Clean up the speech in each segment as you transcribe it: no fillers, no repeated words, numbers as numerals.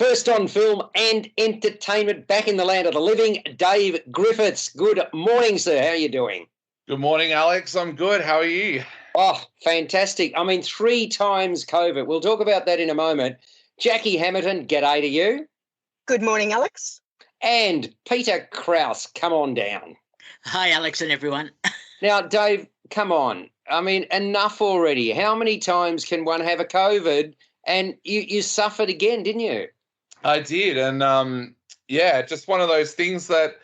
First on film and entertainment, back in the land of the living, Dave Griffiths. Good morning, sir. How are you doing? Good morning, Alex. I'm good. How are you? Oh, fantastic. I mean, 3 times COVID. We'll talk about that in a moment. Jackie Hamilton, g'day to you. Good morning, Alex. And Peter Krause, come on down. Hi, Alex and everyone. Now, Dave, come on. I mean, enough already. How many times can one have a COVID? And you suffered again, didn't you? I did. And, just one of those things that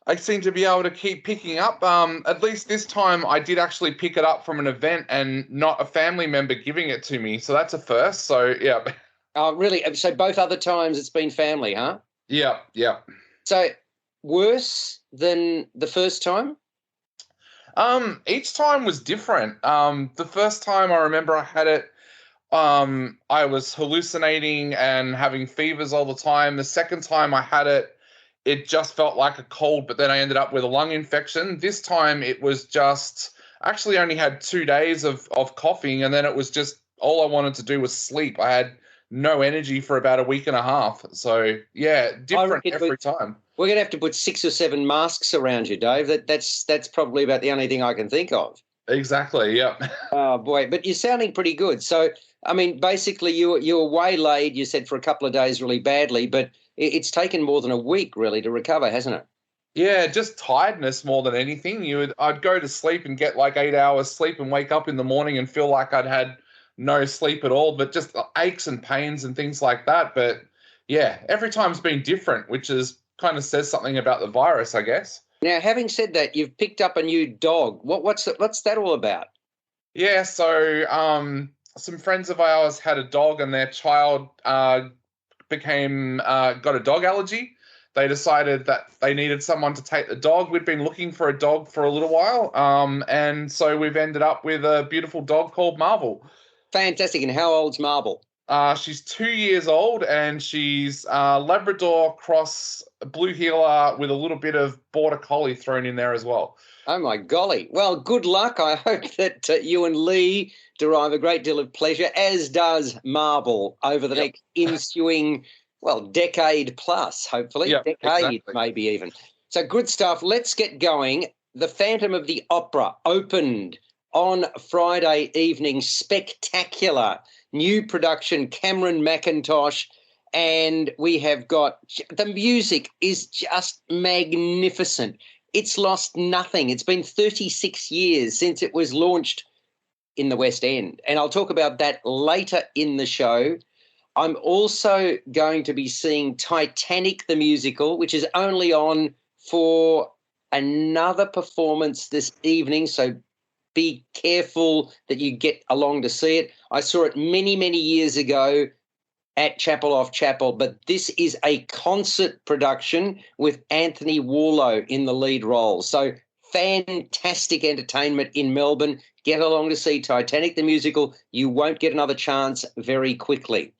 I seem to be able to keep picking up. At least this time I did actually pick it up from an event and not a family member giving it to me. So that's a first. So, yeah. Oh, really? So both other times it's been family, huh? Yeah. So worse than the first time? Each time was different. The first time I remember I had it, I was hallucinating and having fevers all the time. The second time I had it, it just felt like a cold, but then I ended up with a lung infection. This time it was just, actually only had 2 days of coughing, and then it was just, all I wanted to do was sleep. I had no energy for about a week and a half. So, yeah, different every time. We're going to have to put 6 or 7 masks around you, Dave. That's probably about the only thing I can think of. Exactly, yeah. Oh, boy. But you're sounding pretty good. So, I mean, basically you were waylaid, you said, for a couple of days really badly, but it's taken more than a week, really, to recover, hasn't it? Yeah, just tiredness more than anything. I'd go to sleep and get like 8 hours sleep and wake up in the morning and feel like I'd had no sleep at all, but just aches and pains and things like that. But, yeah, every time's been different, which is kind of says something about the virus, I guess. Now, having said that, you've picked up a new dog. What's that all about? Yeah, so some friends of ours had a dog and their child got a dog allergy. They decided that they needed someone to take the dog. We'd been looking for a dog for a little while, and so we've ended up with a beautiful dog called Marvel. Fantastic. And how old's Marvel? She's 2 years old, and she's Labrador cross blue heeler with a little bit of border collie thrown in there as well. Oh, my golly. Well, good luck. I hope that you and Lee derive a great deal of pleasure, as does Marvel, over the next ensuing, decade plus, hopefully. Decade, exactly. Maybe even. So good stuff. Let's get going. The Phantom of the Opera opened on Friday evening. Spectacular. New production, Cameron McIntosh, and we have got the music is just magnificent. It's lost nothing. It's been 36 years since it was launched in the West End, and I'll talk about that later in the show. I'm also going to be seeing Titanic the musical, which is only on for another performance this evening, so be careful that you get along to see it. I saw it many, many years ago at Chapel Off Chapel, but this is a concert production with Anthony Warlow in the lead role. So fantastic entertainment in Melbourne. Get along to see Titanic the musical. You won't get another chance very quickly.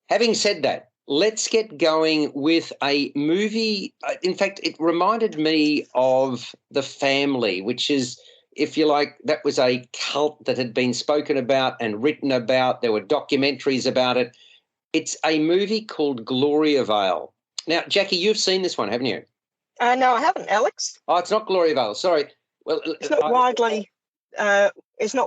Having said that, let's get going with a movie. In fact, it reminded me of The Family, which is, if you like, that was a cult that had been spoken about and written about. There were documentaries about it. It's a movie called Gloriavale. Now, Jackie, you've seen this one, haven't you? No, I haven't, Alex. Oh, it's not Gloriavale. Sorry. Well, it's not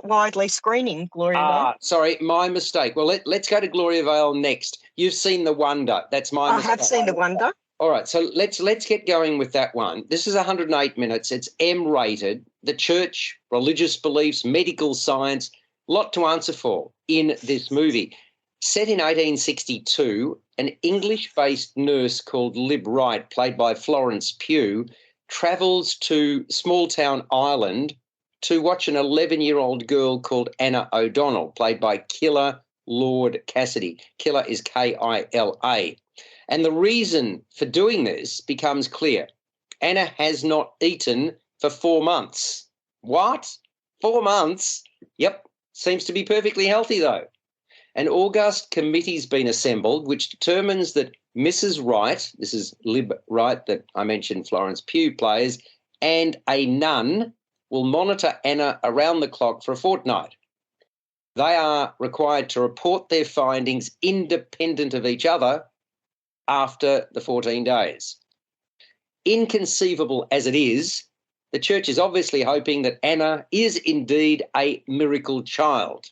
widely screening Gloriavale. Sorry, my mistake. Well, let's go to Gloriavale next. You've seen The Wonder. That's my mistake. I have seen The Wonder. All right, so let's get going with that one. This is 108 minutes. It's M-rated. The church, religious beliefs, medical science, lot to answer for in this movie. Set in 1862, an English-based nurse called Lib Wright, played by Florence Pugh, travels to small-town Ireland to watch an 11-year-old girl called Anna O'Donnell, played by Killer Lord Cassidy. Killer is Kila. And the reason for doing this becomes clear. Anna has not eaten for 4 months. What? 4 months? Yep. Seems to be perfectly healthy, though. An august committee's been assembled which determines that Mrs. Wright, this is Lib Wright that I mentioned Florence Pugh plays, and a nun will monitor Anna around the clock for a fortnight. They are required to report their findings independent of each other after the 14 days. Inconceivable as it is, the church is obviously hoping that Anna is indeed a miracle child.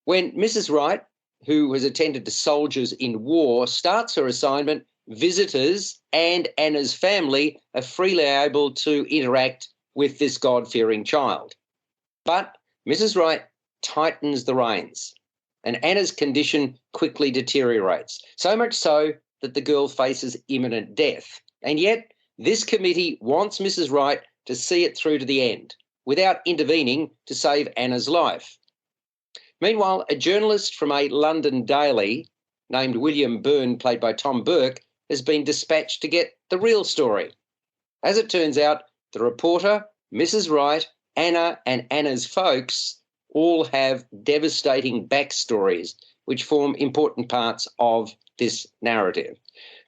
When Mrs. Wright, who has attended to soldiers in war, starts her assignment, visitors and Anna's family are freely able to interact with this God-fearing child. But Mrs. Wright tightens the reins, and Anna's condition quickly deteriorates, so much so that the girl faces imminent death. And yet this committee wants Mrs. Wright to see it through to the end without intervening to save Anna's life. Meanwhile, a journalist from a London daily named William Byrne, played by Tom Burke, has been dispatched to get the real story. As it turns out, the reporter, Mrs. Wright, Anna and Anna's folks all have devastating backstories which form important parts of this narrative.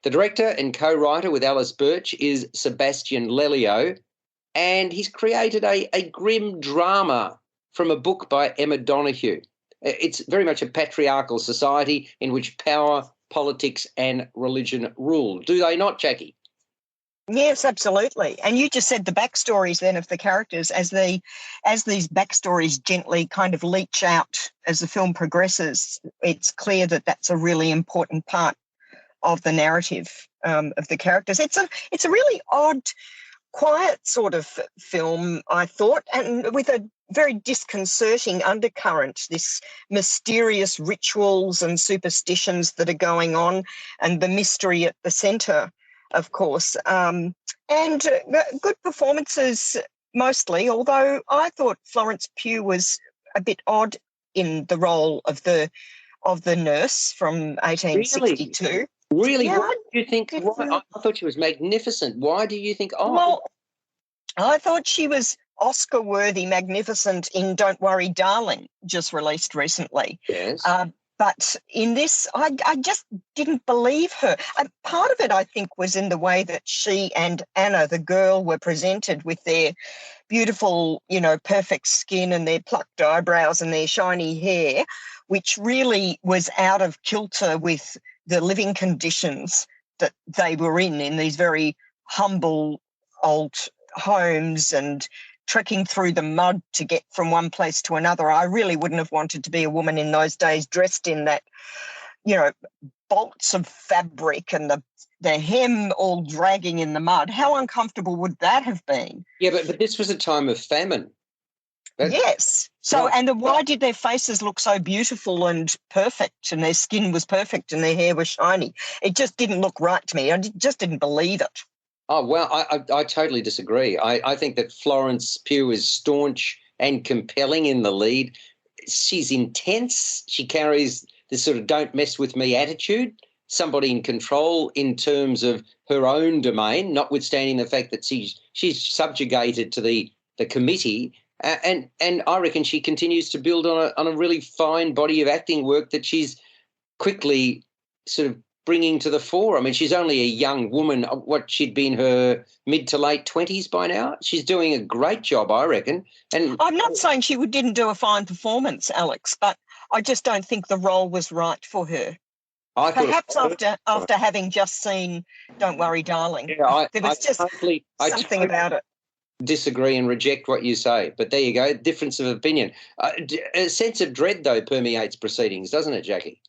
The director and co-writer with Alice Birch is Sebastian Lelio, and he's created a grim drama from a book by Emma Donoghue. It's very much a patriarchal society in which power, politics and religion rule. Do they not, Jackie? Yes, absolutely. And you just said the backstories then of the characters as these backstories gently kind of leach out as the film progresses. It's clear that that's a really important part of the narrative of the characters. It's a really odd, quiet sort of film, I thought, and with a very disconcerting undercurrent, this mysterious rituals and superstitions that are going on and the mystery at the centre, of course. And good performances mostly, although I thought Florence Pugh was a bit odd in the role of the nurse from 1862. Really? Yeah, Why do you think? I thought she was magnificent. Why do you think? Well, I thought she was Oscar-worthy, magnificent in Don't Worry, Darling, just released recently. Yes. But in this, I just didn't believe her. Part of it, I think, was in the way that she and Anna, the girl, were presented with their beautiful, perfect skin and their plucked eyebrows and their shiny hair, which really was out of kilter with the living conditions that they were in these very humble old homes and trekking through the mud to get from one place to another. I really wouldn't have wanted to be a woman in those days dressed in that, bolts of fabric and the hem all dragging in the mud. How uncomfortable would that have been? Yeah, but this was a time of famine. Yes. So, and why did their faces look so beautiful and perfect, and their skin was perfect and their hair was shiny? It just didn't look right to me. I just didn't believe it. Oh, well, I totally disagree. I think that Florence Pugh is staunch and compelling in the lead. She's intense. She carries this sort of don't mess with me attitude, somebody in control in terms of her own domain, notwithstanding the fact that she's subjugated to the committee. And I reckon she continues to build on a really fine body of acting work that she's quickly sort of bringing to the fore. I mean, she's only a young woman. She'd be in her mid to late 20s by now. She's doing a great job, I reckon. And I'm not saying she didn't do a fine performance, Alex, but I just don't think the role was right for her. Perhaps after having just seen Don't Worry, Darling. Yeah, there was something about it. Disagree and reject what you say. But there you go, difference of opinion. A sense of dread, though, permeates proceedings, doesn't it, Jackie?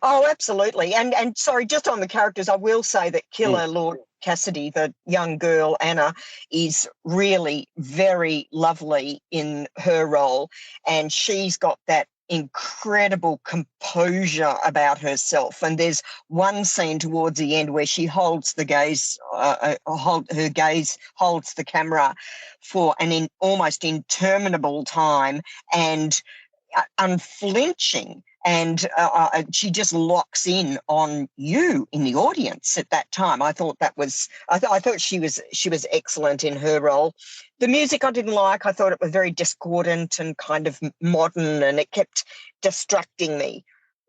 Oh, absolutely. And sorry, just on the characters, I will say that Killer Lord Cassidy, the young girl, Anna, is really very lovely in her role. And she's got that incredible composure about herself. And there's one scene towards the end where she holds the gaze, her gaze holds the camera for an almost interminable time and unflinching. And she just locks in on you in the audience at that time. I thought she was excellent in her role. The music I didn't like. I thought it was very discordant and kind of modern, and it kept distracting me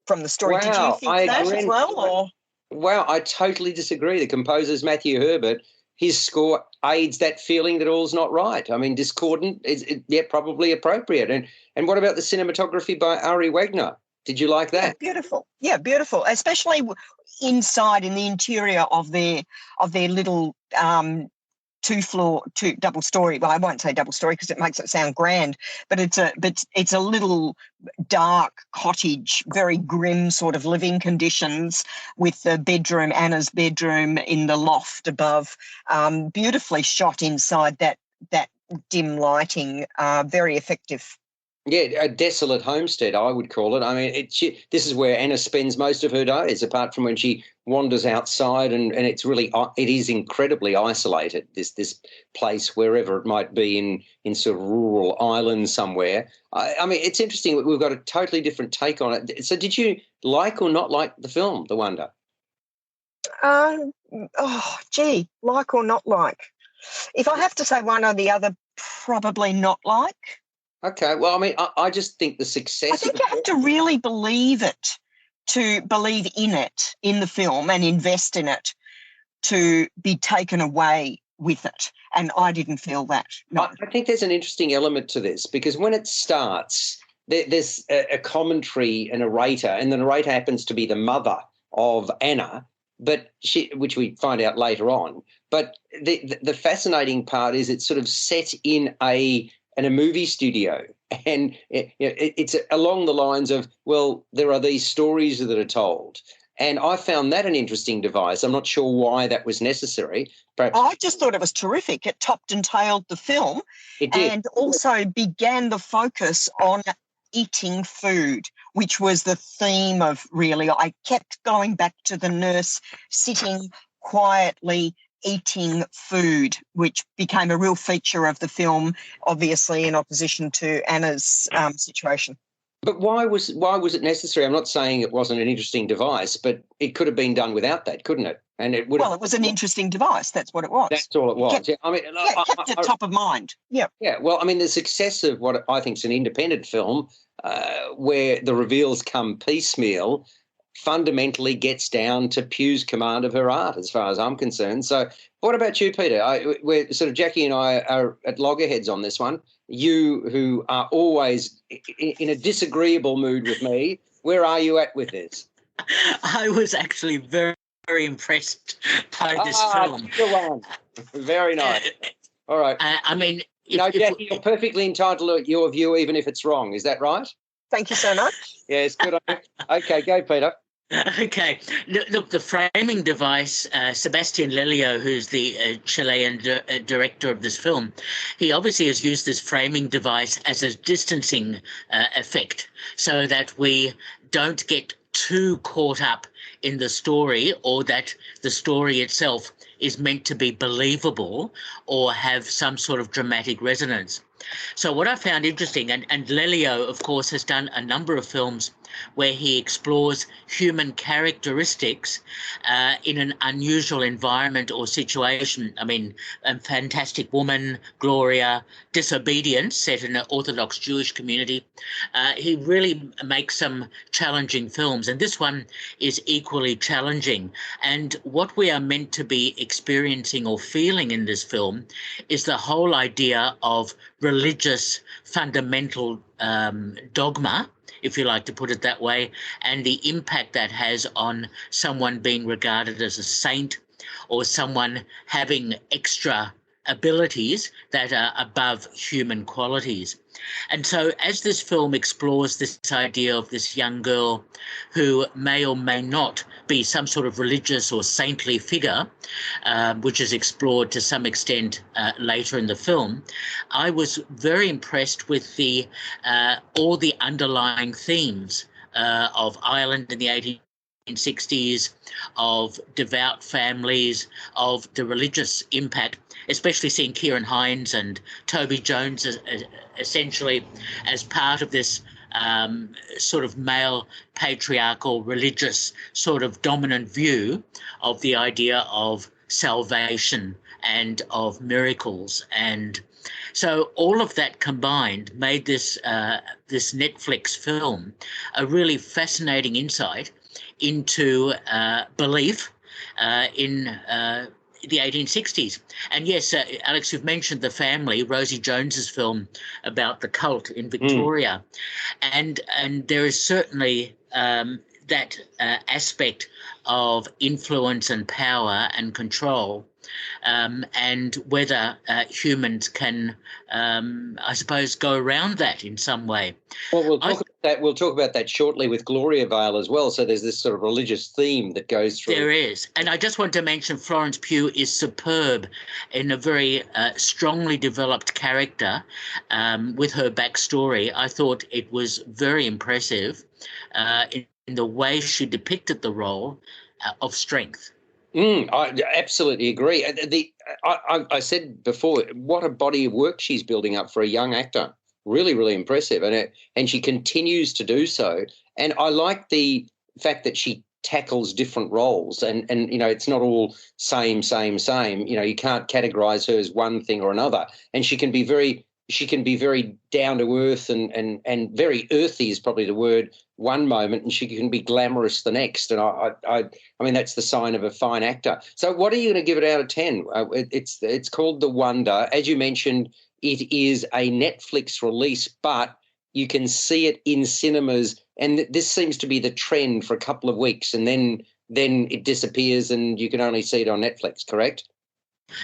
from the story. Wow, did you think that agree. as well? Or? Wow, I totally disagree. The composer's Matthew Herbert. His score aids that feeling that all's not right. I mean, discordant is probably appropriate. And what about the cinematography by Ari Wagner? Did you like that? Yeah, beautiful. Yeah, beautiful. Especially inside in the interior of their little double story. Well, I won't say double story because it makes it sound grand, but it's a little dark cottage, very grim sort of living conditions, with the bedroom, Anna's bedroom, in the loft above, beautifully shot inside that dim lighting, very effective. Yeah, a desolate homestead, I would call it. I mean, this is where Anna spends most of her days, apart from when she wanders outside, and it is incredibly isolated, this place, wherever it might be in sort of rural island somewhere. I mean, it's interesting. We've got a totally different take on it. So did you like or not like the film, The Wonder? Like or not like? If I have to say one or the other, probably not like. Okay, well, I mean, I just think the success... I think you have to really believe it, to believe in it, in the film, and invest in it, to be taken away with it. And I didn't feel that. No. I think there's an interesting element to this, because when it starts, there's a commentary, a narrator, and the narrator happens to be the mother of Anna, which we find out later on. But the fascinating part is it's sort of set in a movie studio, and it's along the lines of, well, there are these stories that are told, and I found that an interesting device. I'm not sure why that was necessary. Perhaps I just thought it was terrific. It topped and tailed the film. It did. And also began the focus on eating food, which was the theme of, really, I kept going back to the nurse sitting quietly eating food, which became a real feature of the film, obviously in opposition to Anna's situation. But why was it necessary? I'm not saying it wasn't an interesting device, but it could have been done without that, couldn't it? And it would. Well, it was an interesting device. That's what it was. That's all it was. Kept it top of mind. Yeah. Yeah. Well, I mean, the success of what I think is an independent film, where the reveals come piecemeal, fundamentally gets down to Pugh's command of her art, as far as I'm concerned. So what about you, Peter? We're sort of, Jackie and I are at loggerheads on this one. You, who are always in a disagreeable mood with me, where are you at with this? I was actually very, very impressed by this film. Good one. Very nice. All right. I mean... Jackie, you're perfectly entitled to your view, even if it's wrong. Is that right? Thank you so much. Yes, good on you. Okay, go, Peter. Okay. Look, the framing device, Sebastian Lelio, who's the Chilean director of this film, he obviously has used this framing device as a distancing effect, so that we don't get too caught up in the story, or that the story itself is meant to be believable or have some sort of dramatic resonance. So what I found interesting, and Lelio, of course, has done a number of films where he explores human characteristics in an unusual environment or situation. I mean, Fantastic Woman, Gloria, Disobedience, set in an Orthodox Jewish community. He really makes some challenging films, and this one is equally challenging. And what we are meant to be experiencing or feeling in this film is the whole idea of religious fundamental dogma, if you like to put it that way, and the impact that has on someone being regarded as a saint or someone having extra abilities that are above human qualities. And so as this film explores this idea of this young girl who may or may not be some sort of religious or saintly figure, which is explored to some extent later in the film, I was very impressed with all the underlying themes of Ireland in the 1860s, of devout families, of the religious impact, especially seeing Kieran Hines and Toby Jones essentially as part of this sort of male patriarchal religious sort of dominant view of the idea of salvation and of miracles. And so all of that combined made this Netflix film a really fascinating insight into belief in the 1860s. And yes, Alex, you've mentioned The Family, Rosie Jones's film about the cult in Victoria. And there is certainly that aspect of influence and power and control, and whether humans can, I suppose, go around that in some way. Well, we'll talk about that shortly with Gloriavale as well. So there's this sort of religious theme that goes through. There is. And I just want to mention Florence Pugh is superb in a very strongly developed character with her backstory. I thought it was very impressive in the way she depicted the role of strength. I absolutely agree. I said before, what a body of work she's building up for a young actor. Really, really impressive. And she continues to do so. And I like the fact that she tackles different roles and it's not all same. You can't categorize her as one thing or another. And she can be very down to earth and very earthy is probably the word one moment, and she can be glamorous the next. And I mean that's the sign of a fine actor. So what are you going to give it out of 10? It's called The Wonder. As you mentioned, it is a Netflix release, but you can see it in cinemas, and this seems to be the trend for a couple of weeks, and then it disappears and you can only see it on Netflix, correct?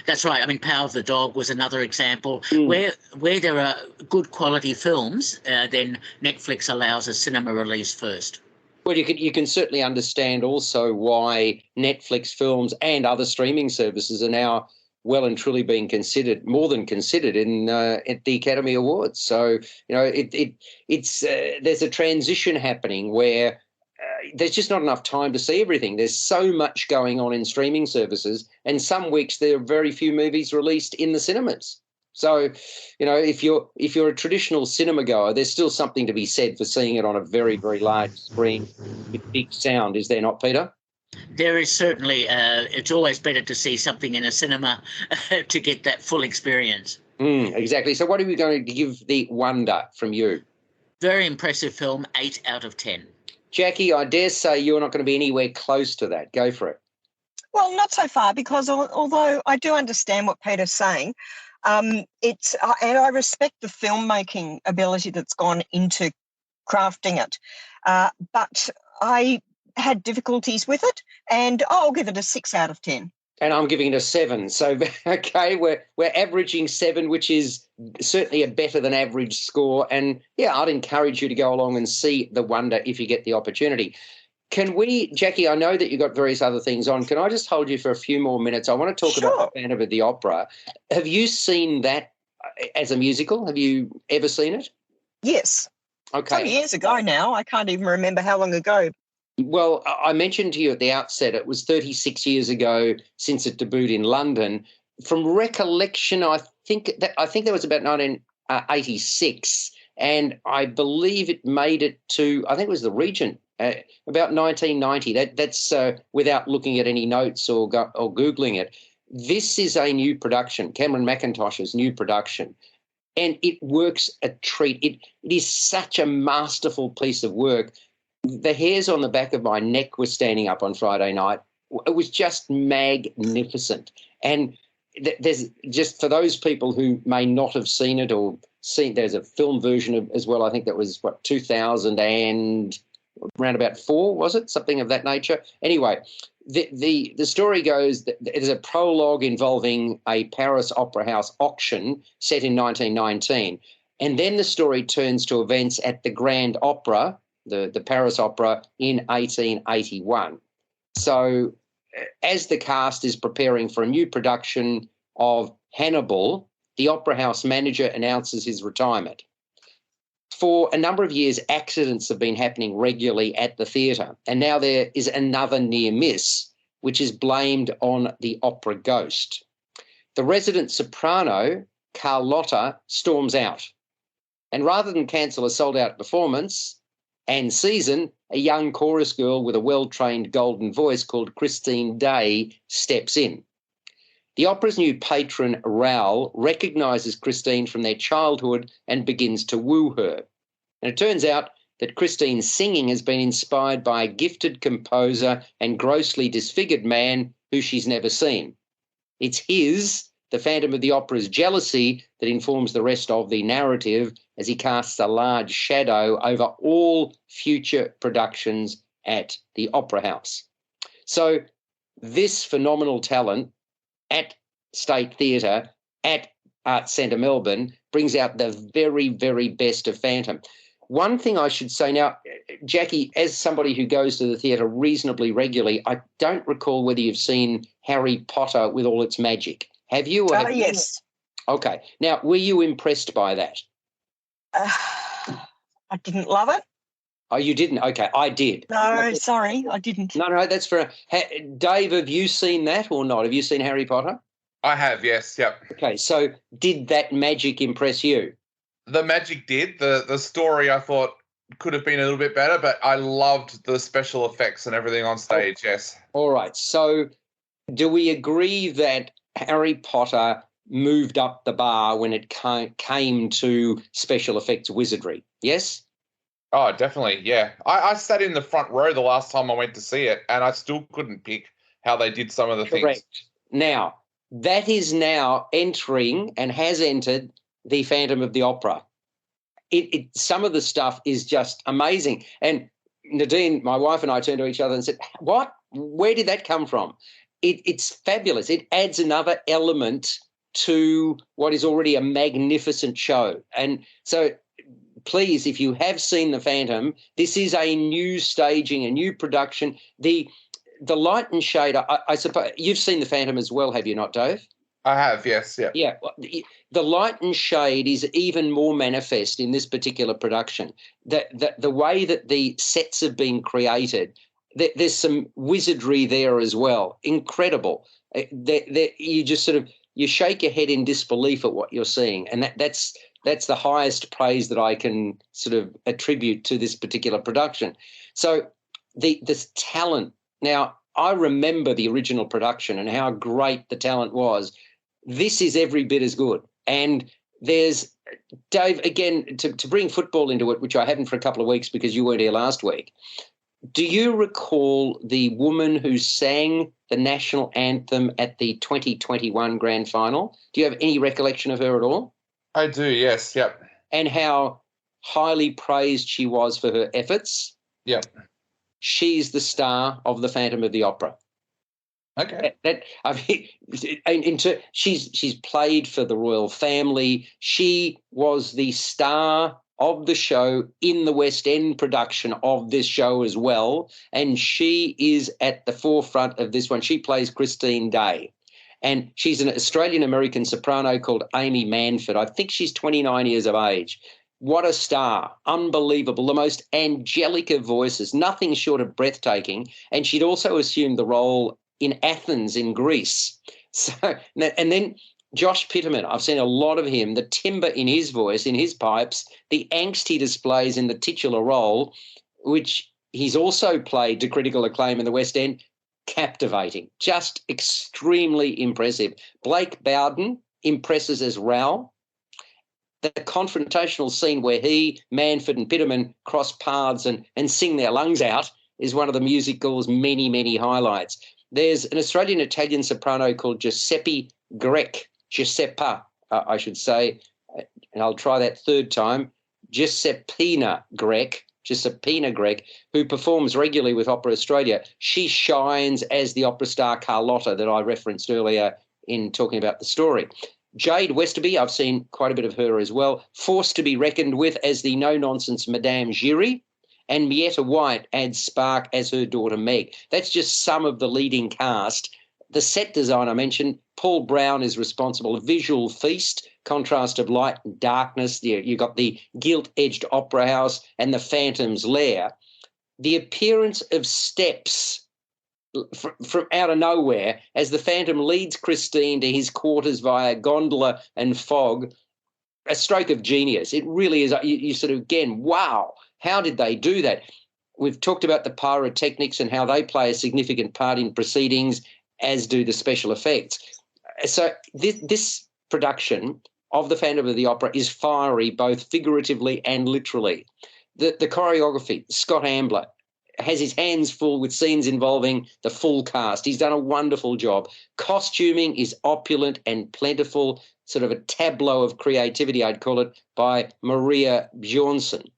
That's right. I mean, Power of the Dog was another example where there are good quality films, then Netflix allows a cinema release first. Well, you can certainly understand also why Netflix films and other streaming services are now well and truly being considered, more than considered, at the Academy Awards. So it's there's a transition happening where there's just not enough time to see everything. There's so much going on in streaming services, and some weeks there are very few movies released in the cinemas. So, if you're a traditional cinema goer, there's still something to be said for seeing it on a very, very large screen with big sound, is there not, Peter? There is certainly. It's always better to see something in a cinema to get that full experience. Exactly. So what are we going to give The Wonder from you? Very impressive film, 8 out of 10. Jackie, I dare say you're not going to be anywhere close to that. Go for it. Well, not so far, because although I do understand what Peter's saying, and I respect the filmmaking ability that's gone into crafting it, but I had difficulties with it, and I'll give it a 6 out of 10. And I'm giving it a 7. So, okay, we're averaging 7, which is certainly a better than average score. And, yeah, I'd encourage you to go along and see The Wonder if you get the opportunity. Can we, Jackie, I know that you've got various other things on. Can I just hold you for a few more minutes? I want to talk about The Phantom of the Opera. Have you seen that as a musical? Have you ever seen it? Yes. Okay. Some years ago now. I can't even remember how long ago. Well, I mentioned to you at the outset it was 36 years ago since it debuted in London. From recollection, I think that was about 1986, and I believe it made it to, I think it was the Regent, about 1990. That's without looking at any notes or Googling it. This is a new production, Cameron Mackintosh's new production, and it works a treat. It is such a masterful piece of work. The hairs on the back of my neck were standing up on Friday night. It was just magnificent. And there's just, for those people who may not have seen it or seen, there's a film version as well. I think that was 2000 and around about 4, was it? Something of that nature. Anyway, the story goes that there's a prologue involving a Paris Opera House auction set in 1919. And then the story turns to events at the Grand Opera, the Paris Opera, in 1881. So as the cast is preparing for a new production of Hannibal, the Opera House manager announces his retirement. For a number of years, accidents have been happening regularly at the theatre, and now there is another near miss, which is blamed on the opera ghost. The resident soprano, Carlotta, storms out, and rather than cancel a sold-out performance and season, a young chorus girl with a well-trained golden voice called Christine Day steps in. The opera's new patron, Raoul, recognises Christine from their childhood and begins to woo her. And it turns out that Christine's singing has been inspired by a gifted composer and grossly disfigured man who she's never seen. It's the Phantom of the Opera's jealousy that informs the rest of the narrative as he casts a large shadow over all future productions at the Opera House. So this phenomenal talent at State Theatre, at Arts Centre Melbourne, brings out the very, very best of Phantom. One thing I should say now, Jackie, as somebody who goes to the theatre reasonably regularly, I don't recall whether you've seen Harry Potter with all its magic. Have you? Yes. Okay. Now, were you impressed by that? I didn't love it. Oh, you didn't? Okay, I did. No, sorry, I didn't. No, that's fair. Dave, have you seen that or not? Have you seen Harry Potter? I have, yes, yep. Okay, so did that magic impress you? The magic did. The story I thought could have been a little bit better, but I loved the special effects and everything on stage, yes. All right, so do we agree that Harry Potter moved up the bar when it came to special effects wizardry? Yes? Oh, definitely, yeah. I sat in the front row the last time I went to see it, and I still couldn't pick how they did some of the Correct. things. Now, that is now entering and has entered the Phantom of the Opera. Some of the stuff is just amazing. And Nadine, my wife, and I turned to each other and said, what? Where did that come from? It's fabulous. It adds another element to what is already a magnificent show. And so please, if you have seen The Phantom, this is a new staging, a new production. The light and shade, I suppose, you've seen The Phantom as well, have you not, Dave? I have, yes, yeah. Yeah, the light and shade is even more manifest in this particular production. The way that the sets have been created, there's some wizardry there as well. Incredible. You just sort of, you shake your head in disbelief at what you're seeing, and that's the highest praise that I can sort of attribute to this particular production. So this talent. Now, I remember the original production and how great the talent was. This is every bit as good. And there's, Dave, again, to bring football into it, which I haven't for a couple of weeks because you weren't here last week, do you recall the woman who sang the national anthem at the 2021 grand final? Do you have any recollection of her at all? I do, yes, yep. And how highly praised she was for her efforts? Yep. She's the star of the Phantom of the Opera. Okay. She's played for the royal family. She was the star of the show in the West End production of this show as well, and she is at the forefront of this one. She plays Christine Day, and she's an Australian-American soprano called Amy Manford. I think she's 29 years of age. What a star. Unbelievable. The most angelic of voices, nothing short of breathtaking. And she'd also assumed the role in Athens in Greece. So, and then Josh Pitterman, I've seen a lot of him, the timbre in his voice, in his pipes, the angst he displays in the titular role, which he's also played to critical acclaim in the West End, captivating, just extremely impressive. Blake Bowden impresses as Raoul. The confrontational scene where he, Manford and Pitterman cross paths and sing their lungs out is one of the musical's many, many highlights. There's an Australian-Italian soprano called Giuseppina Grech, and I'll try that third time, Giuseppina Grech, who performs regularly with Opera Australia. She shines as the opera star Carlotta that I referenced earlier in talking about the story. Jade Westerby, I've seen quite a bit of her as well, forced to be reckoned with as the no-nonsense Madame Giry, and Mietta White adds spark as her daughter Meg. That's just some of the leading cast. The set design I mentioned, Paul Brown is responsible. A visual feast, contrast of light and darkness. You've got the gilt-edged opera house and the Phantom's lair. The appearance of steps from out of nowhere as the Phantom leads Christine to his quarters via gondola and fog, a stroke of genius. It really is. You sort of, again, wow, how did they do that? We've talked about the pyrotechnics and how they play a significant part in proceedings, as do the special effects. So this production of the Phantom of the Opera is fiery, both figuratively and literally. The choreography, Scott Ambler, has his hands full with scenes involving the full cast. He's done a wonderful job. Costuming is opulent and plentiful, sort of a tableau of creativity, I'd call it, by Maria Bjornsson.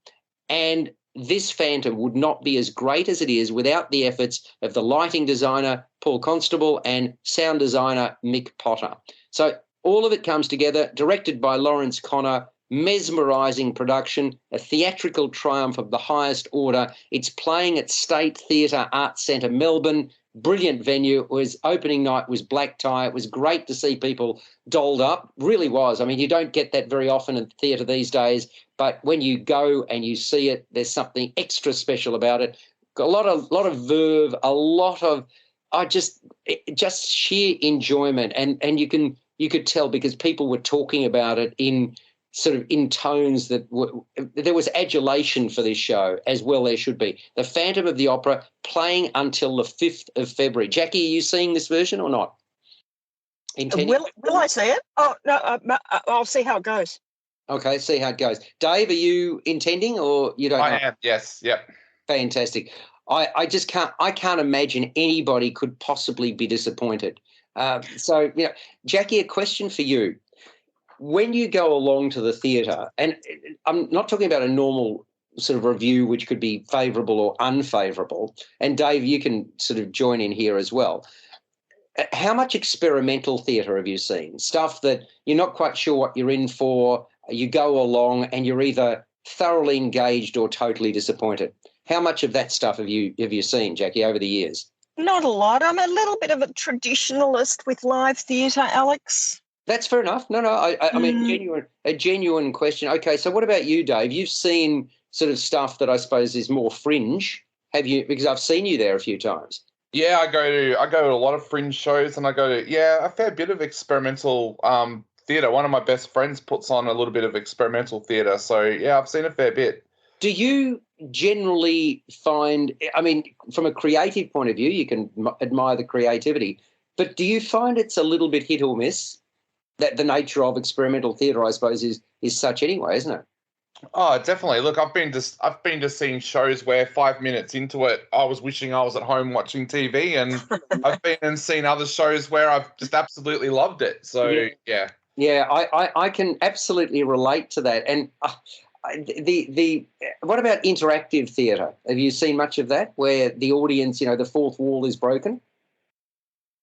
And this Phantom would not be as great as it is without the efforts of the lighting designer, Paul Constable, and sound designer, Mick Potter. So all of it comes together, directed by Lawrence Connor, mesmerising production, a theatrical triumph of the highest order. It's playing at State Theatre Arts Centre, Melbourne. Brilliant venue. Opening night was black tie. It was great to see people dolled up. Really was. I mean, you don't get that very often in theatre these days, but when you go and you see it, there's something extra special about it. A lot of verve, a lot of just sheer enjoyment, and you could tell because people were talking about it in tones that there was adulation for this show, as well there should be. The Phantom of the Opera playing until the 5th of February. Jackie, are you seeing this version or not? Will I see it? Oh, no, I'll see how it goes. Okay, see how it goes. Dave, are you intending or you don't know? I am, yes, yep. Fantastic. I just can't imagine anybody could possibly be disappointed. So, Jackie, a question for you. When you go along to the theatre, and I'm not talking about a normal sort of review which could be favourable or unfavourable, and Dave, you can sort of join in here as well. How much experimental theatre have you seen? Stuff that you're not quite sure what you're in for, you go along and you're either thoroughly engaged or totally disappointed. How much of that stuff have you seen, Jackie, over the years? Not a lot. I'm a little bit of a traditionalist with live theatre, Alex. That's fair enough. No, I mean, a genuine question. Okay, so what about you, Dave? You've seen sort of stuff that I suppose is more fringe, have you? Because I've seen you there a few times. Yeah, I go to a lot of fringe shows, and I go to a fair bit of experimental theatre. One of my best friends puts on a little bit of experimental theatre, so yeah, I've seen a fair bit. Do you generally find, I mean, from a creative point of view, you can admire the creativity, but do you find it's a little bit hit or miss? That the nature of experimental theatre, I suppose, is such anyway, isn't it? Oh, definitely. Look, I've been to seeing shows where 5 minutes into it, I was wishing I was at home watching TV, and I've been and seen other shows where I've just absolutely loved it. So yeah. Yeah, I can absolutely relate to that. And what about interactive theatre? Have you seen much of that, where the audience, the fourth wall is broken?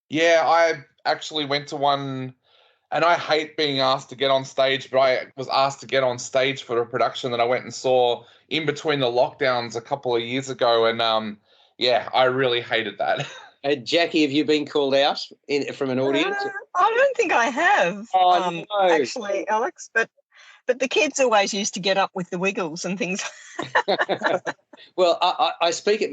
Yeah, I actually went to one. And I hate being asked to get on stage, but I was asked to get on stage for a production that I went and saw in between the lockdowns a couple of years ago. And, I really hated that. Jackie, have you been called out from an audience? I don't think I have, no. actually, Alex, but the kids always used to get up with the Wiggles and things. Well, I speak.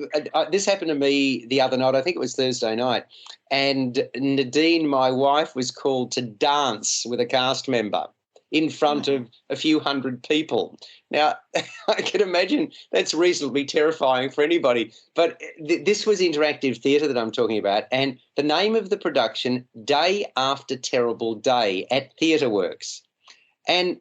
This happened to me the other night. I think it was Thursday night, and Nadine, my wife, was called to dance with a cast member in front of a few hundred people. Now, I can imagine that's reasonably terrifying for anybody. But this was interactive theatre that I'm talking about, and the name of the production, Day After Terrible Day at TheatreWorks, and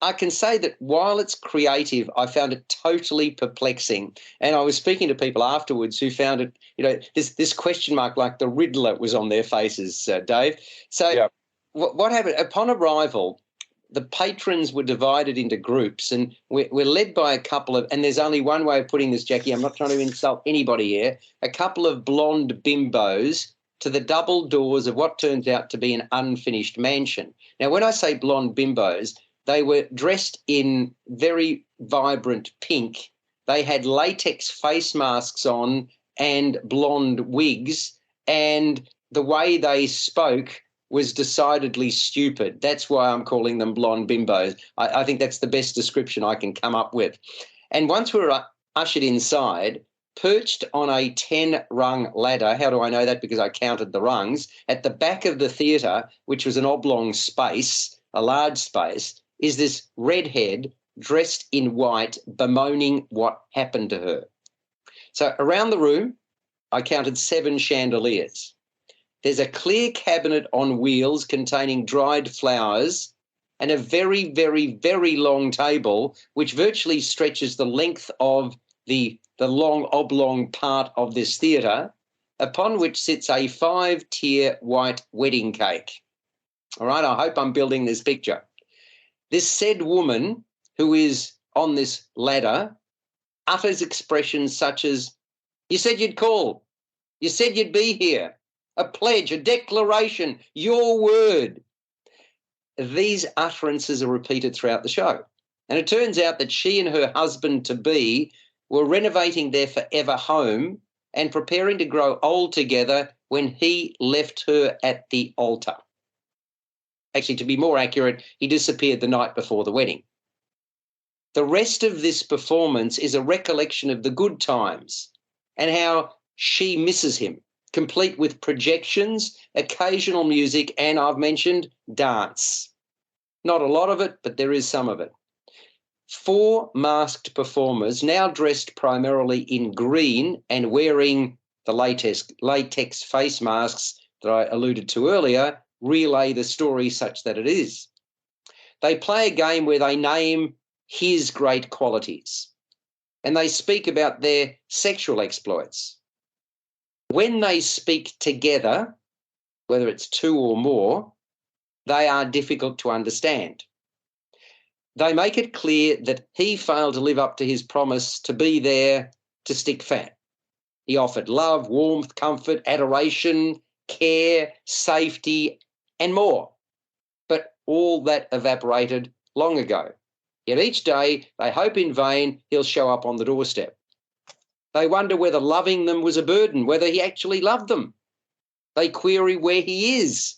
I can say that while it's creative, I found it totally perplexing. And I was speaking to people afterwards who found it, this question mark like the Riddler was on their faces, Dave. So what happened? Upon arrival, the patrons were divided into groups, and we're led by a couple of, and there's only one way of putting this, Jackie, I'm not trying to insult anybody here, a couple of blonde bimbos to the double doors of what turns out to be an unfinished mansion. Now, when I say blonde bimbos, they were dressed in very vibrant pink. They had latex face masks on and blonde wigs, and the way they spoke was decidedly stupid. That's why I'm calling them blonde bimbos. I think that's the best description I can come up with. And once we were ushered inside, perched on a 10-rung ladder, how do I know that? Because I counted the rungs, at the back of the theatre, which was an oblong space, a large space, is this redhead dressed in white bemoaning what happened to her. So around the room, I counted 7 chandeliers. There's a clear cabinet on wheels containing dried flowers and a very, very, very long table which virtually stretches the length of the the long oblong part of this theatre, upon which sits a 5-tier white wedding cake. All right, I hope I'm building this picture. This said woman who is on this ladder utters expressions such as, "You said you'd call. You said you'd be here. A pledge, a declaration, your word." These utterances are repeated throughout the show. And it turns out that she and her husband-to-be were renovating their forever home and preparing to grow old together when he left her at the altar. Actually, to be more accurate, he disappeared the night before the wedding. The rest of this performance is a recollection of the good times and how she misses him, complete with projections, occasional music, and I've mentioned dance. Not a lot of it, but there is some of it. 4 masked performers, now dressed primarily in green and wearing the latex face masks that I alluded to earlier, relay the story such that it is. They play a game where they name his great qualities and they speak about their sexual exploits. When they speak together, whether it's 2 or more, they are difficult to understand. They make it clear that he failed to live up to his promise to be there to stick fat. He offered love, warmth, comfort, adoration, care, safety, and more. But all that evaporated long ago. Yet each day they hope in vain he'll show up on the doorstep. They wonder whether loving them was a burden, whether he actually loved them. They query where he is.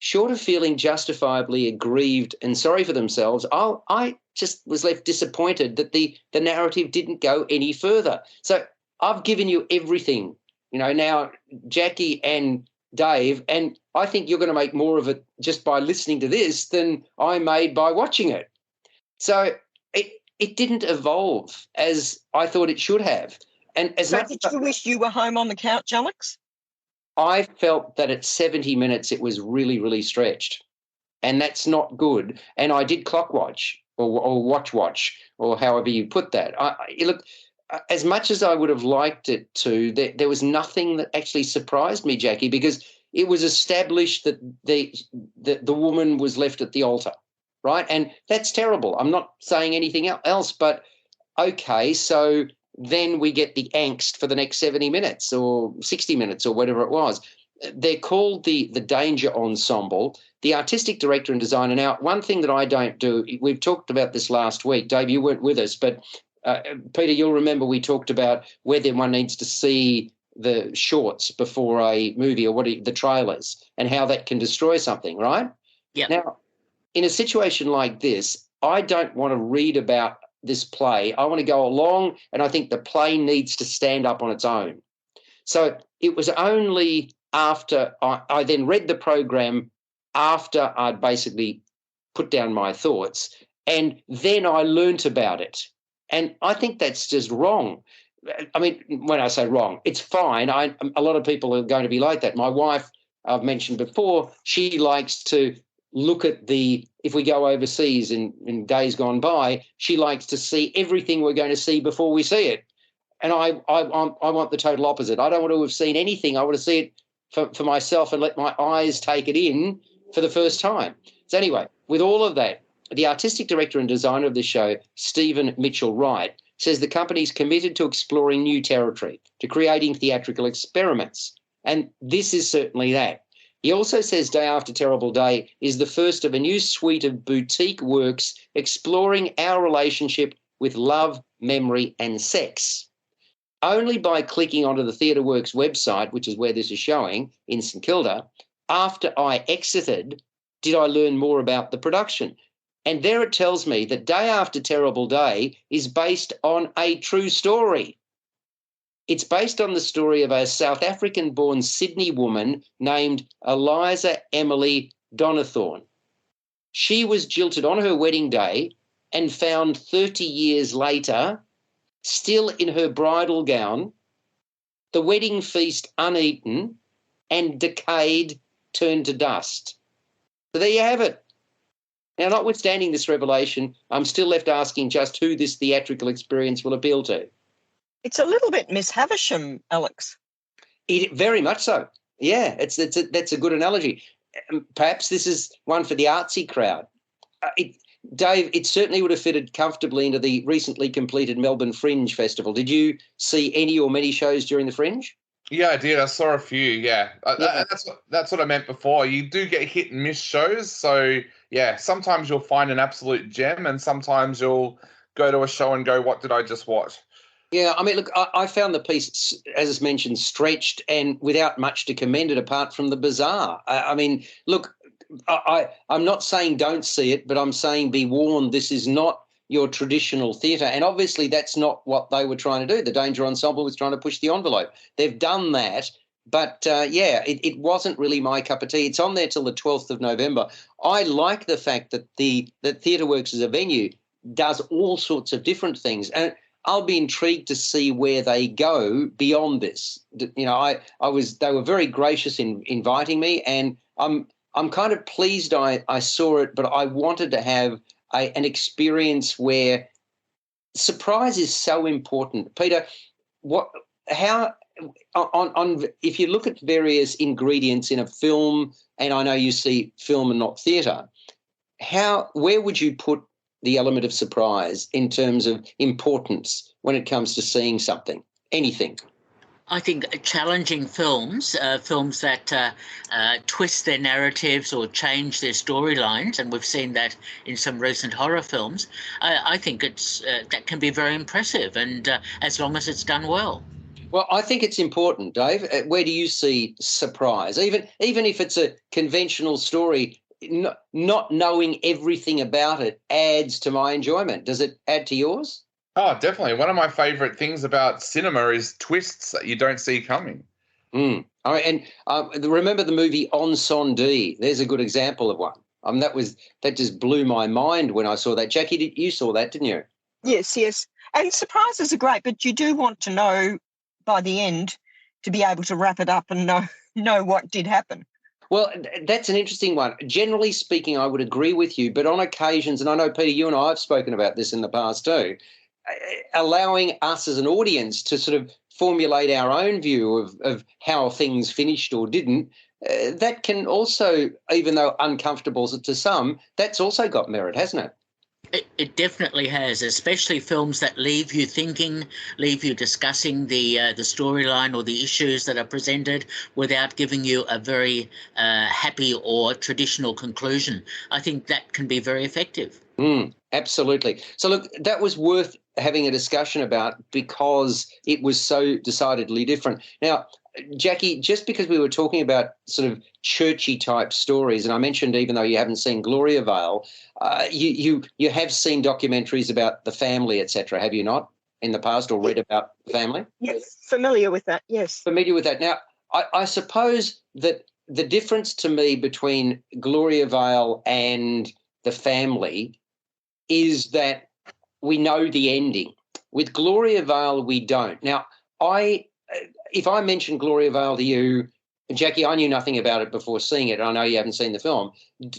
Short of feeling justifiably aggrieved and sorry for themselves, I just was left disappointed that the narrative didn't go any further. So I've given you everything, now Jackie and Dave, and I think you're going to make more of it just by listening to this than I made by watching it. So it didn't evolve as I thought it should have. And as much did you wish you were home on the couch, Alex? I felt that at 70 minutes it was really, really stretched, and that's not good. And I did clock watch or watch, or however you put that. Look, as much as I would have liked it to, there was nothing that actually surprised me, Jackie, because it was established that the woman was left at the altar, right? And that's terrible. I'm not saying anything else, but okay, so then we get the angst for the next 70 minutes or 60 minutes or whatever it was. They're called the Danger Ensemble. The artistic director and designer. Now, one thing that I don't do, we've talked about this last week. Dave, you weren't with us, but Peter, you'll remember we talked about whether one needs to see the shorts before a movie or the trailers and how that can destroy something, right? Yeah. Now, in a situation like this, I don't want to read about this play. I want to go along, and I think the play needs to stand up on its own. So it was only after I then read the program after I'd basically put down my thoughts, and then I learnt about it. And I think that's just wrong. I mean, when I say wrong, it's fine. A lot of people are going to be like that. My wife, I've mentioned before, she likes to look at if we go overseas in days gone by, she likes to see everything we're going to see before we see it. And I want the total opposite. I don't want to have seen anything. I want to see it for myself and let my eyes take it in for the first time. So anyway, with all of that, the artistic director and designer of the show, Stephen Mitchell-Wright, says the company's committed to exploring new territory, to creating theatrical experiments. And this is certainly that. He also says Day After Terrible Day is the first of a new suite of boutique works exploring our relationship with love, memory, and sex. Only by clicking onto the Theatre Works website, which is where this is showing, in St Kilda, after I exited, did I learn more about the production. And there it tells me that Day After Terrible Day is based on a true story. It's based on the story of a South African-born Sydney woman named Eliza Emily Donathorne. She was jilted on her wedding day and found 30 years later, still in her bridal gown, the wedding feast uneaten and decayed, turned to dust. So there you have it. Now, notwithstanding this revelation, I'm still left asking just who this theatrical experience will appeal to. It's a little bit Miss Havisham, Alex. Very much so. Yeah, that's a good analogy. Perhaps this is one for the artsy crowd. Dave, it certainly would have fitted comfortably into the recently completed Melbourne Fringe Festival. Did you see any or many shows during the Fringe? Yeah, I did. I saw a few. Yeah, that's what I meant before. You do get hit and miss shows, so yeah. Sometimes you'll find an absolute gem, and sometimes you'll go to a show and go, "What did I just watch?" Yeah, I mean, look, I found the piece, as is mentioned, stretched and without much to commend it apart from the bizarre. I mean, look, I'm not saying don't see it, but I'm saying be warned, this is not your traditional theatre. And obviously that's not what they were trying to do. The Danger Ensemble was trying to push the envelope. They've done that. But, it wasn't really my cup of tea. It's on there till the 12th of November. I like the fact that that Theatreworks as a venue does all sorts of different things. And I'll be intrigued to see where they go beyond this. You know, they were very gracious in inviting me, and I'm kind of pleased I saw it, but I wanted to have an experience where surprise is so important. Peter, if you look at various ingredients in a film, and I know you see film and not theatre, where would you put the element of surprise in terms of importance when it comes to seeing something, anything? I think challenging films that twist their narratives or change their storylines, and we've seen that in some recent horror films, I think that can be very impressive, and as long as it's done well. Well, I think it's important, Dave. Where do you see surprise? Even if it's a conventional story, not knowing everything about it adds to my enjoyment. Does it add to yours? Oh, definitely. One of my favourite things about cinema is twists that you don't see coming. All right, and remember the movie Ensondé? There's a good example of one. That just blew my mind when I saw that. Jackie, you saw that, didn't you? Yes. And surprises are great, but you do want to know by the end to be able to wrap it up and know what did happen. Well, that's an interesting one. Generally speaking, I would agree with you, but on occasions, and I know, Peter, you and I have spoken about this in the past too, allowing us as an audience to sort of formulate our own view of how things finished or didn't, that can also, even though uncomfortable to some, that's also got merit, hasn't it? It definitely has, especially films that leave you thinking, leave you discussing the storyline or the issues that are presented without giving you a very happy or traditional conclusion. I think that can be very effective. Absolutely. So, look, that was worth having a discussion about because it was so decidedly different. Now, Jackie, just because we were talking about sort of churchy type stories, and I mentioned even though you haven't seen Gloriavale, you have seen documentaries about the family, etc., have you not, in the past, or read about the family? Yes, familiar with that, yes. Familiar with that. Now, I suppose that the difference to me between Gloriavale and the family is that we know the ending. With Gloriavale, we don't. Now, if I mention Gloriavale to you, Jackie, I knew nothing about it before seeing it. I know you haven't seen the film.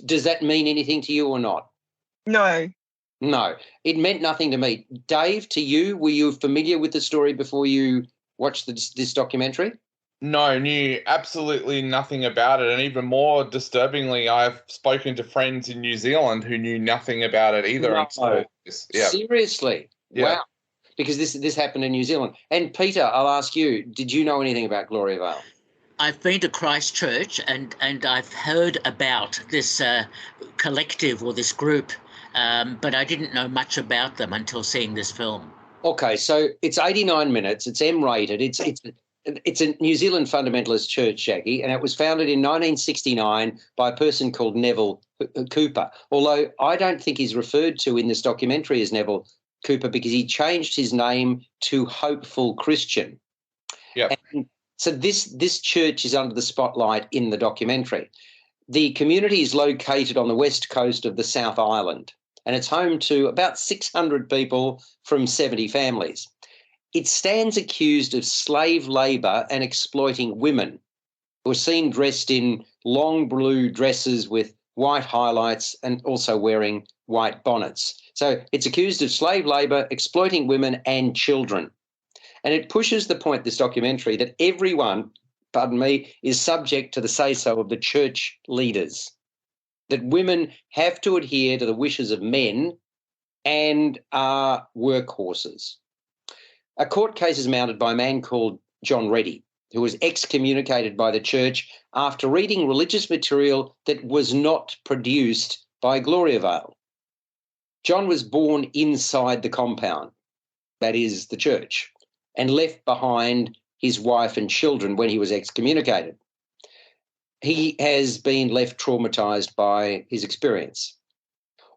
Does that mean anything to you or not? No. No, it meant nothing to me. Dave, to you, were you familiar with the story before you watched this documentary? No, knew absolutely nothing about it. And even more disturbingly, I've spoken to friends in New Zealand who knew nothing about it either. No. Seriously? Yeah. Wow. Because this happened in New Zealand. And Peter, I'll ask you, did you know anything about Gloriavale? I've been to Christchurch and I've heard about this collective or this group, but I didn't know much about them until seeing this film. Okay, so it's 89 minutes. It's M-rated. It's a New Zealand fundamentalist church, Jackie, and it was founded in 1969 by a person called Neville Cooper, although I don't think he's referred to in this documentary as Neville Cooper because he changed his name to Hopeful Christian. Yeah. So this church is under the spotlight in the documentary. The community is located on the west coast of the South Island, and it's home to about 600 people from 70 families. It stands accused of slave labour and exploiting women who are seen dressed in long blue dresses with white highlights and also wearing white bonnets. So it's accused of slave labour, exploiting women and children. And it pushes the point, this documentary, that everyone, is subject to the say-so of the church leaders, that women have to adhere to the wishes of men and are workhorses. A court case is mounted by a man called John Reddy, who was excommunicated by the church after reading religious material that was not produced by Gloriavale. John was born inside the compound, that is, the church, and left behind his wife and children when he was excommunicated. He has been left traumatised by his experience.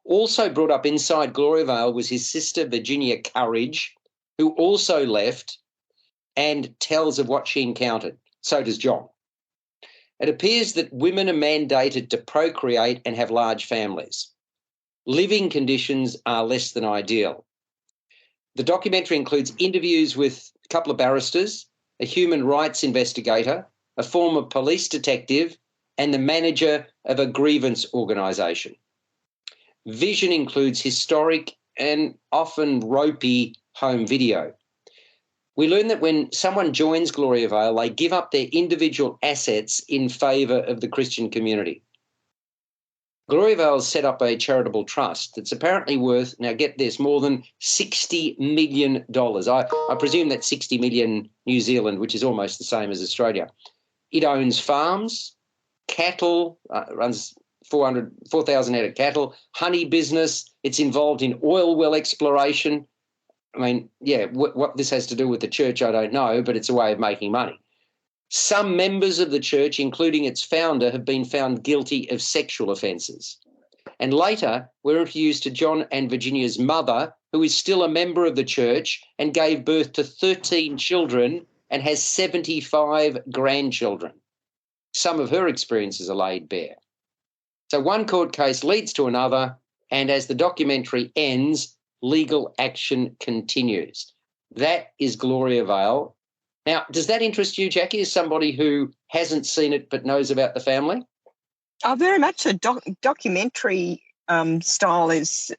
Also brought up inside Gloriavale was his sister, Virginia Courage, who also left and tells of what she encountered. So does John. It appears that women are mandated to procreate and have large families. Living conditions are less than ideal. The documentary includes interviews with a couple of barristers, a human rights investigator, a former police detective, and the manager of a grievance organisation. Vision includes historic and often ropey home video. We learn that when someone joins Gloriavale, they give up their individual assets in favour of the Christian community. Gloriavale set up a charitable trust that's apparently worth, now get this, more than $60 million. I presume that's 60 million New Zealand, which is almost the same as Australia. It owns farms, cattle, runs 4,000 head of cattle, honey business. It's involved in oil well exploration. I mean, yeah, what this has to do with the church, I don't know, but it's a way of making money. Some members of the church, including its founder, have been found guilty of sexual offences. And later, we're introduced to John and Virginia's mother, who is still a member of the church and gave birth to 13 children and has 75 grandchildren. Some of her experiences are laid bare. So one court case leads to another, and as the documentary ends, legal action continues. That is Gloriavale. Now, does that interest you, Jackie, as somebody who hasn't seen it but knows about the family? Oh, very much. A documentary style is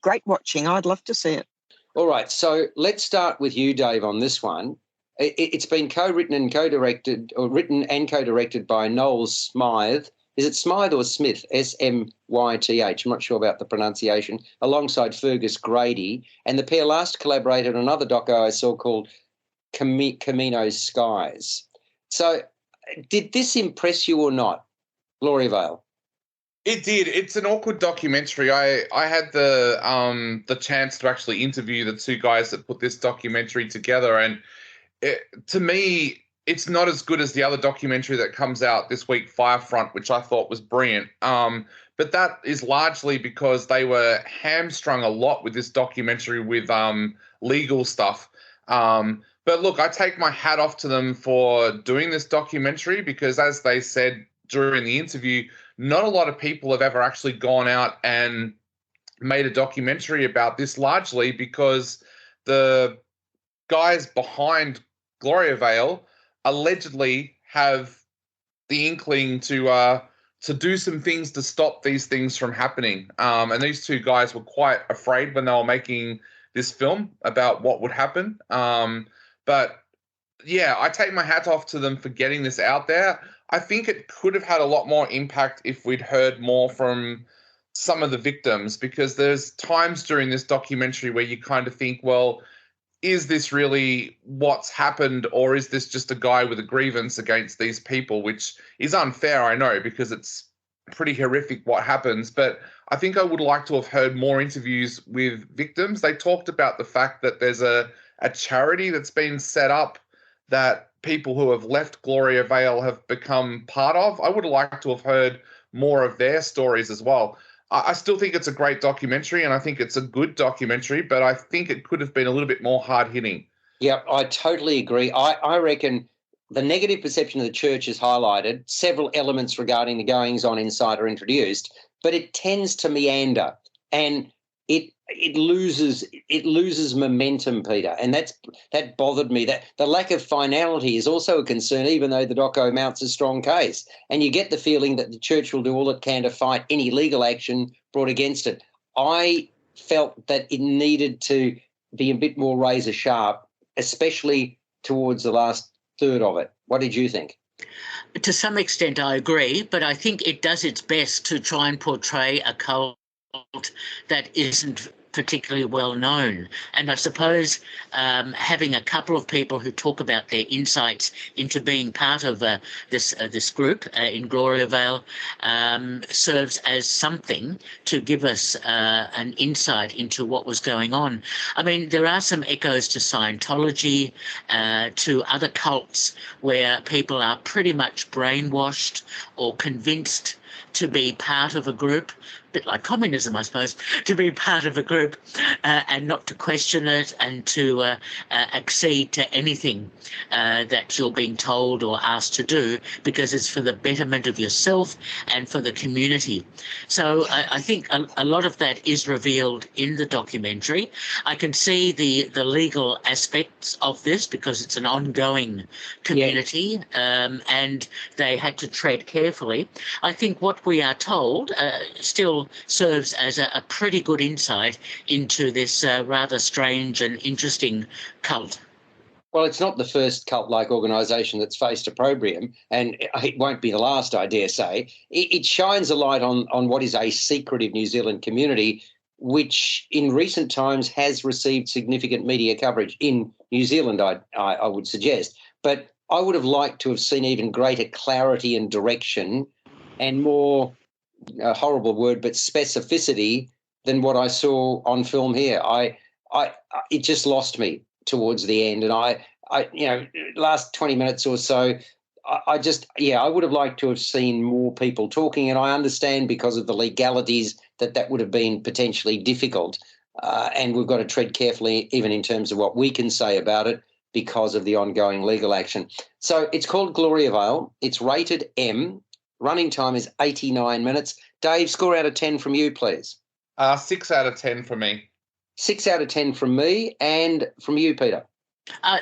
great watching. I'd love to see it. All right, so let's start with you, Dave, on this one. It's been co-written and co-directed, or written and co-directed by Noel Smythe. Is it Smythe or Smith? S-M-Y-T-H. I'm not sure about the pronunciation. Alongside Fergus Grady. And the pair last collaborated on another doco I saw called Camino Skies. So did this impress you or not, Gloriavale? It did. It's an awkward documentary. I had the chance to actually interview the two guys that put this documentary together, and to me, it's not as good as the other documentary that comes out this week, Firefront, which I thought was brilliant. But that is largely because they were hamstrung a lot with this documentary with legal stuff. But look, I take my hat off to them for doing this documentary because, as they said during the interview, not a lot of people have ever actually gone out and made a documentary about this, largely because the guys behind Gloriavale allegedly have the inkling to do some things to stop these things from happening. And these two guys were quite afraid when they were making this film about what would happen. But yeah, I take my hat off to them for getting this out there. I think it could have had a lot more impact if we'd heard more from some of the victims, because there's times during this documentary where you kind of think, well, is this really what's happened, or is this just a guy with a grievance against these people, which is unfair, I know, because it's pretty horrific what happens. But I think I would like to have heard more interviews with victims. They talked about the fact that there's a charity that's been set up that people who have left Gloriavale have become part of. I would like to have heard more of their stories as well. I still think it's a great documentary, and I think it's a good documentary, but I think it could have been a little bit more hard-hitting. Yeah, I totally agree. I reckon the negative perception of the church is highlighted. Several elements regarding the goings-on inside are introduced, but it tends to meander, and it loses momentum, Peter, and that bothered me. That the lack of finality is also a concern, even though the doco mounts a strong case. And you get the feeling that the church will do all it can to fight any legal action brought against it. I felt that it needed to be a bit more razor sharp especially towards the last third of it. What did you think? To some extent, I agree, but I think it does its best to try and portray a cult that isn't particularly well known. And I suppose having a couple of people who talk about their insights into being part of this group in Gloriavale serves as something to give us an insight into what was going on. I mean, there are some echoes to Scientology, to other cults where people are pretty much brainwashed or convinced to be part of a group, a bit like communism, I suppose, to be part of a group and not to question it and to accede to anything that you're being told or asked to do because it's for the betterment of yourself and for the community. So I think a lot of that is revealed in the documentary. I can see the legal aspects of this because it's an ongoing community and they had to tread carefully. I think what we are told still serves as a pretty good insight into this rather strange and interesting cult. Well, it's not the first cult-like organisation that's faced opprobrium, and it won't be the last, I dare say. It shines a light on what is a secretive New Zealand community, which in recent times has received significant media coverage in New Zealand, I would suggest. But I would have liked to have seen even greater clarity and direction and more, a horrible word, but specificity than what I saw on film here. It just lost me towards the end, and I last 20 minutes or so, I would have liked to have seen more people talking, and I understand because of the legalities that would have been potentially difficult, and we've got to tread carefully even in terms of what we can say about it because of the ongoing legal action. So it's called Gloriavale. It's rated M. Running time is 89 minutes. Dave, score out of 10 from you, please. 6 out of 10 for me. 6 out of 10 from me, and from you, Peter.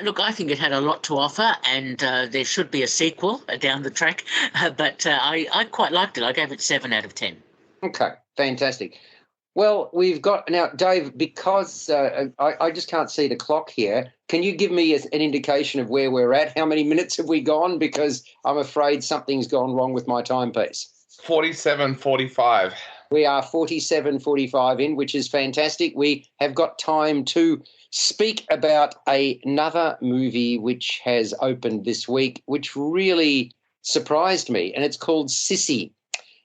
Look, I think it had a lot to offer, and there should be a sequel down the track, but I quite liked it. I gave it 7 out of 10. Okay, fantastic. Well, we've got now, Dave, because I just can't see the clock here. Can you give me an indication of where we're at? How many minutes have we gone? Because I'm afraid something's gone wrong with my timepiece. 47:45. We are 47:45 in, which is fantastic. We have got time to speak about another movie which has opened this week, which really surprised me, and it's called Sissy.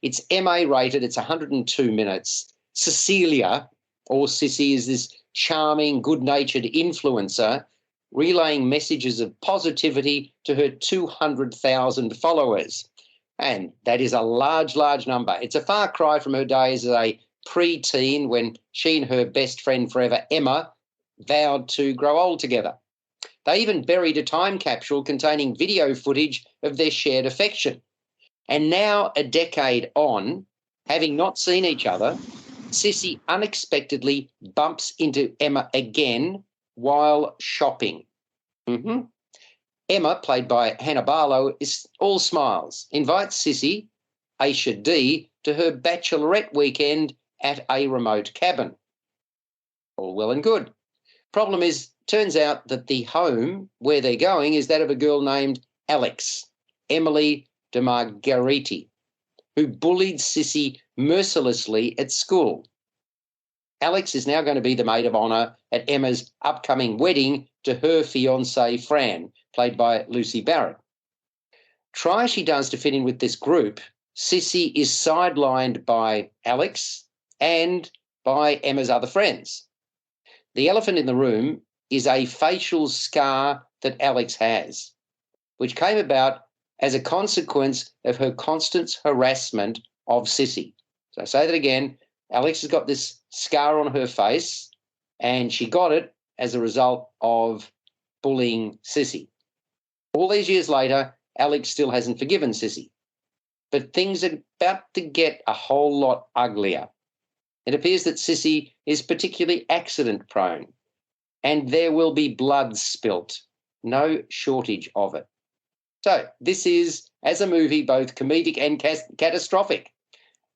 It's MA rated. It's 102 minutes. Cecilia, or Sissy, is this charming, good-natured influencer relaying messages of positivity to her 200,000 followers. And that is a large, large number. It's a far cry from her days as a pre-teen when she and her best friend forever, Emma, vowed to grow old together. They even buried a time capsule containing video footage of their shared affection. And now, a decade on, having not seen each other, Sissy unexpectedly bumps into Emma again while shopping. Emma, played by Hannah Barlow, is all smiles, invites Sissy, Aisha D, to her bachelorette weekend at a remote cabin. All well and good. Problem is, turns out that the home where they're going is that of a girl named Alex, Emily de Margheriti, who bullied Sissy mercilessly at school. Alex is now going to be the maid of honour at Emma's upcoming wedding to her fiancé, Fran, played by Lucy Barrett. Try as she does to fit in with this group, Sissy is sidelined by Alex and by Emma's other friends. The elephant in the room is a facial scar that Alex has, which came about as a consequence of her constant harassment of Sissy. So I say that again, Alex has got this scar on her face, and she got it as a result of bullying Sissy. All these years later, Alex still hasn't forgiven Sissy. But things are about to get a whole lot uglier. It appears that Sissy is particularly accident-prone, and there will be blood spilt, no shortage of it. So this is, as a movie, both comedic and catastrophic.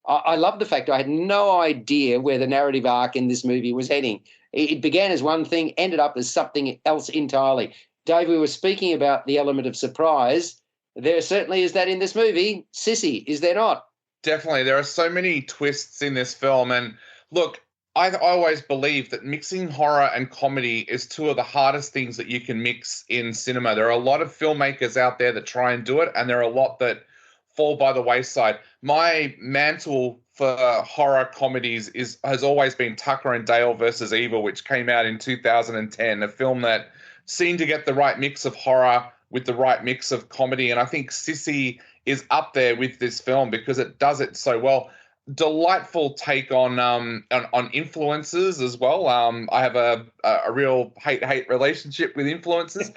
I love the fact I had no idea where the narrative arc in this movie was heading. It began as one thing, ended up as something else entirely. Dave, we were speaking about the element of surprise. There certainly is that in this movie. Sissy, is there not? Definitely. There are so many twists in this film. And look, I always believe that mixing horror and comedy is two of the hardest things that you can mix in cinema. There are a lot of filmmakers out there that try and do it, and there are a lot that fall by the wayside. My mantle for horror comedies has always been Tucker and Dale versus Evil, which came out in 2010, a film that seemed to get the right mix of horror with the right mix of comedy. And I think Sissy is up there with this film because it does it so well. Delightful take on influences as well. I have a real hate relationship with influences.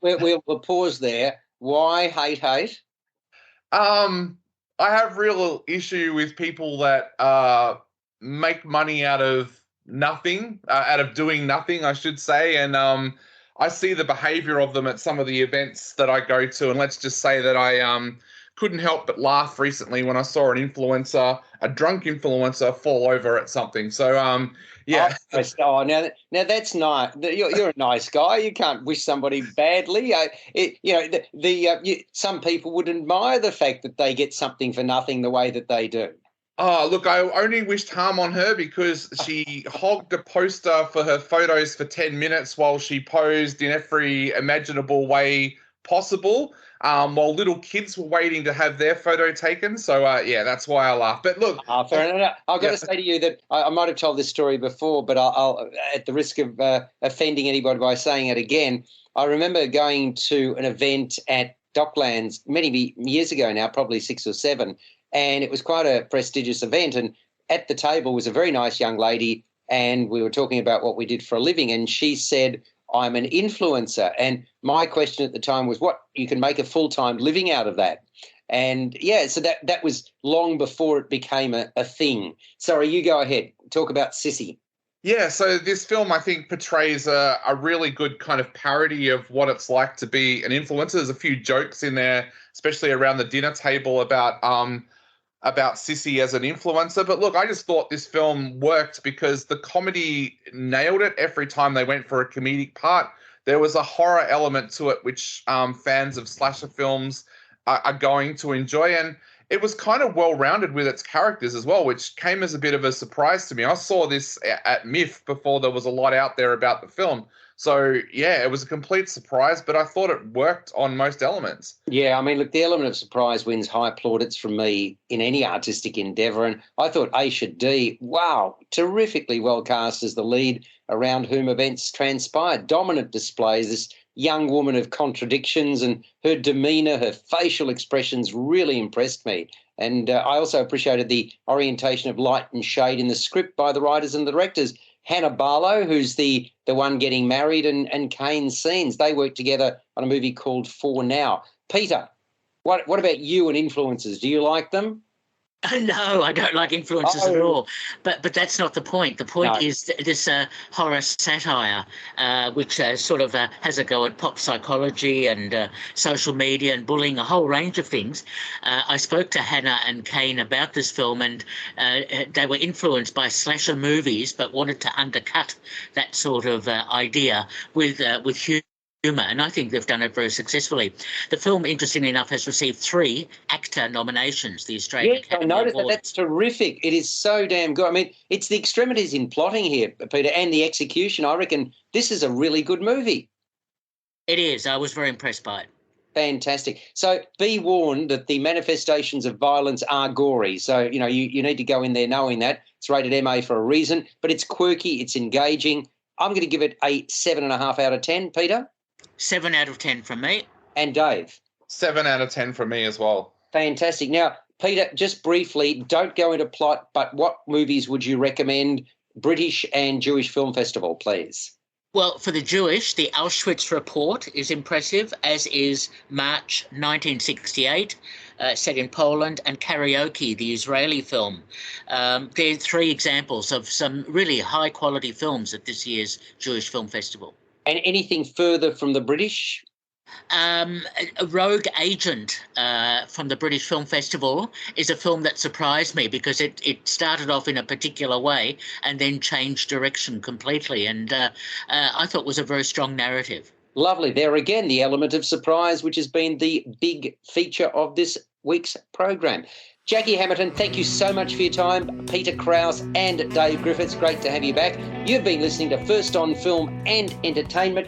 We'll pause there. Why hate? I have real issue with people that make money out of nothing, out of doing nothing, I should say, and I see the behaviour of them at some of the events that I go to, and let's just say that I couldn't help but laugh recently when I saw an influencer, a drunk influencer, fall over at something. So, yeah. Oh, now that's nice. You're a nice guy. You can't wish somebody badly. Some people would admire the fact that they get something for nothing the way that they do. Oh, look, I only wished harm on her because she hogged a poster for her photos for 10 minutes while she posed in every imaginable way possible, while little kids were waiting to have their photo taken. So, yeah, that's why I laughed. But look... fair enough. I've got to say to you that I might have told this story before, but I'll at the risk of offending anybody by saying it again, I remember going to an event at Docklands many years ago now, probably 6 or 7, and it was quite a prestigious event. And at the table was a very nice young lady, and we were talking about what we did for a living. And she said, I'm an influencer. And my question at the time was, what, you can make a full-time living out of that? And, yeah, so that was long before it became a thing. Sorry, you go ahead. Talk about Sissy. Yeah, so this film, I think, portrays a really good kind of parody of what it's like to be an influencer. There's a few jokes in there, especially around the dinner table about Sissy as an influencer. But look, I just thought this film worked because the comedy nailed it every time they went for a comedic part. There was a horror element to it, which fans of slasher films are going to enjoy. And it was kind of well-rounded with its characters as well, which came as a bit of a surprise to me. I saw this at MIF before there was a lot out there about the film. So, yeah, it was a complete surprise, but I thought it worked on most elements. Yeah, I mean, look, the element of surprise wins high plaudits from me in any artistic endeavour. And I thought Aisha D, wow, terrifically well cast as the lead around whom events transpired. Dominant displays, this young woman of contradictions, and her demeanour, her facial expressions really impressed me. And I also appreciated the orientation of light and shade in the script by the writers and the directors. Hannah Barlow, who's the one getting married, and Kane Scenes. They worked together on a movie called For Now. Peter, what about you and influencers? Do you like them? No, I don't like influencers at all. But that's not the point. The point is this horror satire, which sort of has a go at pop psychology and social media and bullying, a whole range of things. I spoke to Hannah and Kane about this film, and they were influenced by slasher movies, but wanted to undercut that sort of idea with humor. And I think they've done it very successfully. The film, interestingly enough, has received 3 actor nominations, the Australian Academy I noticed Award. That's terrific. It is so damn good. I mean, it's the extremities in plotting here, Peter, and the execution. I reckon this is a really good movie. It is. I was very impressed by it. Fantastic. So be warned that the manifestations of violence are gory. So, you need to go in there knowing that. It's rated MA for a reason, but it's quirky, it's engaging. I'm going to give it a 7.5 out of 10, Peter. 7 out of 10 from me. And Dave? 7 out of 10 from me as well. Fantastic. Now, Peter, just briefly, don't go into plot, but what movies would you recommend? British and Jewish Film Festival, please. Well, for the Jewish, the Auschwitz Report is impressive, as is March 1968, set in Poland, and Karaoke, the Israeli film. They're 3 examples of some really high-quality films at this year's Jewish Film Festival. And anything further from the British? A Rogue Agent from the British Film Festival is a film that surprised me because it started off in a particular way and then changed direction completely, and I thought was a very strong narrative. Lovely. There again, the element of surprise, which has been the big feature of this week's program. Jackie Hamilton, thank you so much for your time. Peter Krause and Dave Griffiths, great to have you back. You've been listening to First on Film and Entertainment.